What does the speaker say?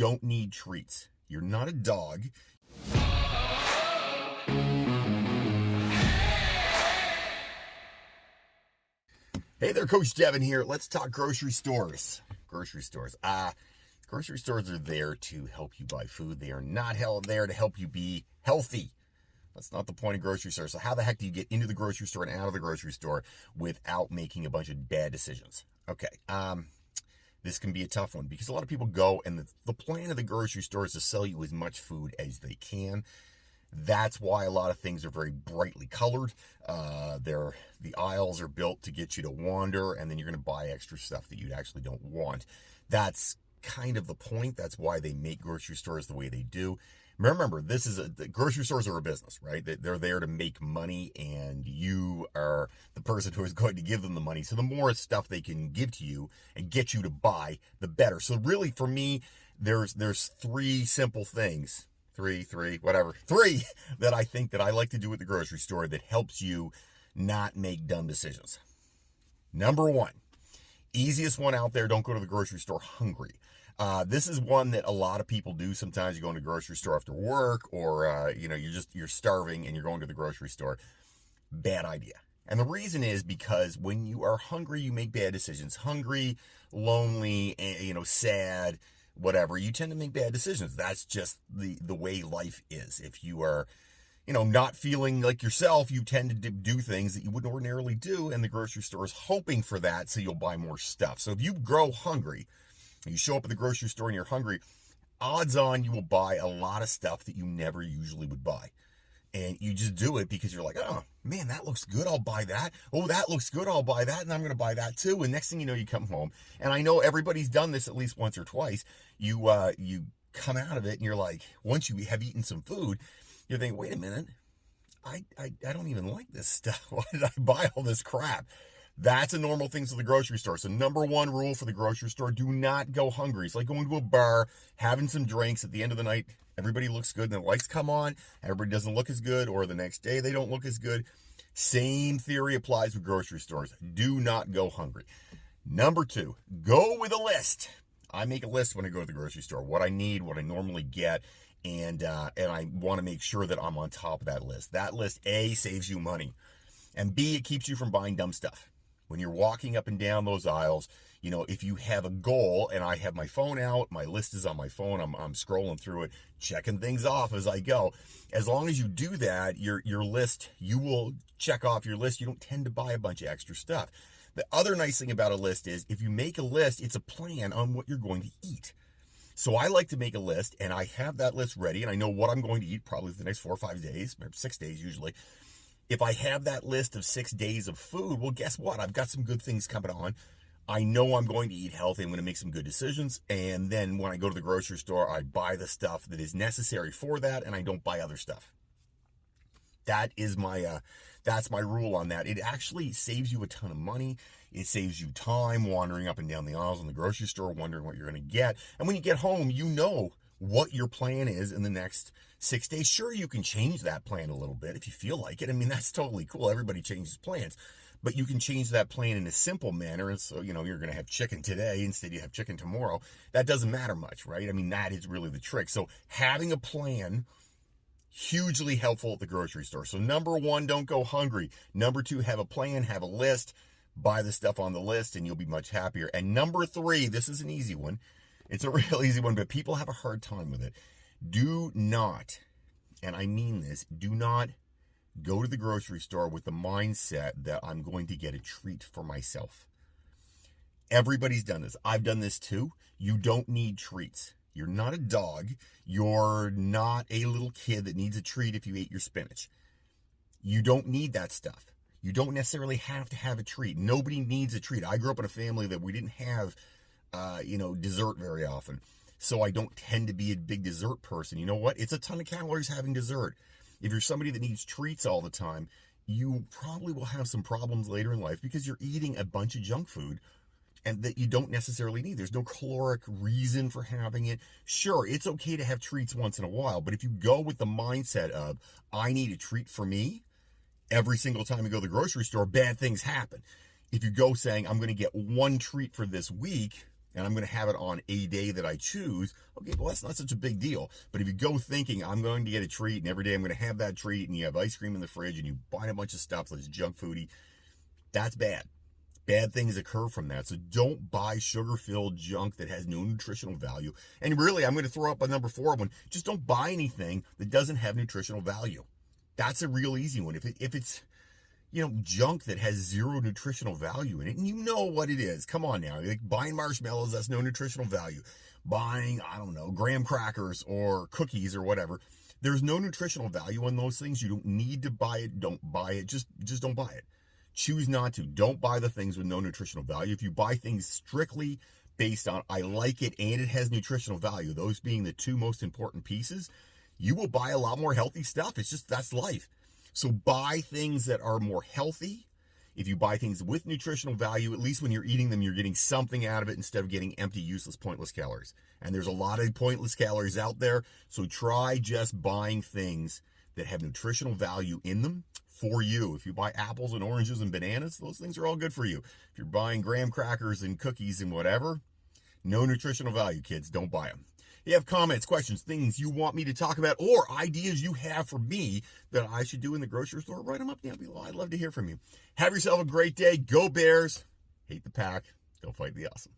don't need treats. You're not a dog. Hey there, Coach Devin here. Let's talk grocery stores. Grocery stores are there to help you buy food. They are not there to help you be healthy. That's not the point of grocery stores. So how the heck do you get into the grocery store and out of the grocery store without making a bunch of bad decisions? Okay, this can be a tough one because a lot of people go and the plan of the grocery store is to sell you as much food as they can. That's why a lot of things are very brightly colored. The aisles are built to get you to wander, and then you're going to buy extra stuff that you actually don't want. That's kind of the point. That's why they make grocery stores the way they do. Remember, the grocery stores are a business, right? They're there to make money, and you are the person who is going to give them the money. So the more stuff they can give to you and get you to buy, the better. So really, for me, there's three simple things. Three that I think that I like to do at the grocery store that helps you not make dumb decisions. Number one, easiest one out there, don't go to the grocery store hungry. This is one that a lot of people do. Sometimes you go into the grocery store after work, or you're starving and you're going to the grocery store. Bad idea. And the reason is because when you are hungry, you make bad decisions. Hungry, lonely, sad, whatever, you tend to make bad decisions. That's just the way life is. If you are, not feeling like yourself, you tend to do things that you wouldn't ordinarily do, and the grocery store is hoping for that, so you'll buy more stuff. So if you grow hungry, you show up at the grocery store and you're hungry, odds on you will buy a lot of stuff that you never usually would buy. And you just do it because you're like, oh, man, that looks good. I'll buy that. Oh, that looks good. I'll buy that. And I'm going to buy that too. And next thing you know, you come home. And I know everybody's done this at least once or twice. You come out of it and you're like, once you have eaten some food, you're thinking, wait a minute. I don't even like this stuff. Why did I buy all this crap? That's a normal thing to the grocery store. So number one rule for the grocery store, do not go hungry. It's like going to a bar, having some drinks at the end of the night. Everybody looks good and the lights come on. Everybody doesn't look as good, or the next day they don't look as good. Same theory applies with grocery stores. Do not go hungry. Number two, go with a list. I make a list when I go to the grocery store, what I need, what I normally get, and I want to make sure that I'm on top of that list. That list, A, saves you money, and B, it keeps you from buying dumb stuff. When you're walking up and down those aisles, if you have a goal, and I have my phone out, my list is on my phone, I'm scrolling through it, checking things off as I go. As long as you do that, your list, you will check off your list. You don't tend to buy a bunch of extra stuff. The other nice thing about a list is if you make a list, it's a plan on what you're going to eat. So I like to make a list, and I have that list ready, and I know what I'm going to eat probably for the next 4 or 5 days, maybe 6 days usually. If I have that list of 6 days of food, well, guess what? I've got some good things coming on. I know I'm going to eat healthy. I'm going to make some good decisions. And then when I go to the grocery store, I buy the stuff that is necessary for that, and I don't buy other stuff. That is that's my rule on that. It actually saves you a ton of money. It saves you time wandering up and down the aisles in the grocery store, wondering what you're going to get. And when you get home, you know what your plan is in the next 6 days. Sure, you can change that plan a little bit if you feel like it. I mean, that's totally cool. Everybody changes plans. But you can change that plan in a simple manner. And so, you're going to have chicken today instead you have chicken tomorrow. That doesn't matter much, right? I mean, that is really the trick. So having a plan, hugely helpful at the grocery store. So number one, don't go hungry. Number two, have a plan, have a list, buy the stuff on the list, and you'll be much happier. And number three, this is an easy one. It's a real easy one, but people have a hard time with it. Do not, and I mean this, do not go to the grocery store with the mindset that I'm going to get a treat for myself. Everybody's done this. I've done this too. You don't need treats. You're not a dog. You're not a little kid that needs a treat if you ate your spinach. You don't need that stuff. You don't necessarily have to have a treat. Nobody needs a treat. I grew up in a family that we didn't have, dessert very often. So I don't tend to be a big dessert person. You know what? It's a ton of calories having dessert. If you're somebody that needs treats all the time, you probably will have some problems later in life because you're eating a bunch of junk food and that you don't necessarily need. There's no caloric reason for having it. Sure, it's okay to have treats once in a while, but if you go with the mindset of, I need a treat for me, every single time you go to the grocery store, bad things happen. If you go saying, I'm going to get one treat for this week, and I'm going to have it on a day that I choose, okay, well, that's not such a big deal. But if you go thinking I'm going to get a treat and every day I'm going to have that treat, and you have ice cream in the fridge and you buy a bunch of stuff that's junk foody, that's bad. Bad things occur from that. So don't buy sugar-filled junk that has no nutritional value. And really, I'm going to throw up a number 4 one. Just don't buy anything that doesn't have nutritional value. That's a real easy one. If it's junk that has zero nutritional value in it, and you know what it is. Come on now. Like buying marshmallows, that's no nutritional value. Buying, I don't know, graham crackers or cookies or whatever. There's no nutritional value on those things. You don't need to buy it. Don't buy it. Just don't buy it. Choose not to. Don't buy the things with no nutritional value. If you buy things strictly based on I like it and it has nutritional value, those being the 2 most important pieces, you will buy a lot more healthy stuff. It's just, that's life. So buy things that are more healthy. If you buy things with nutritional value, at least when you're eating them, you're getting something out of it instead of getting empty, useless, pointless calories. And there's a lot of pointless calories out there. So try just buying things that have nutritional value in them for you. If you buy apples and oranges and bananas, those things are all good for you. If you're buying graham crackers and cookies and whatever, no nutritional value, kids. Don't buy them. If you have comments, questions, things you want me to talk about, or ideas you have for me that I should do in the grocery store, write them up down below. I'd love to hear from you. Have yourself a great day. Go Bears. Hate the pack. Go fight the awesome.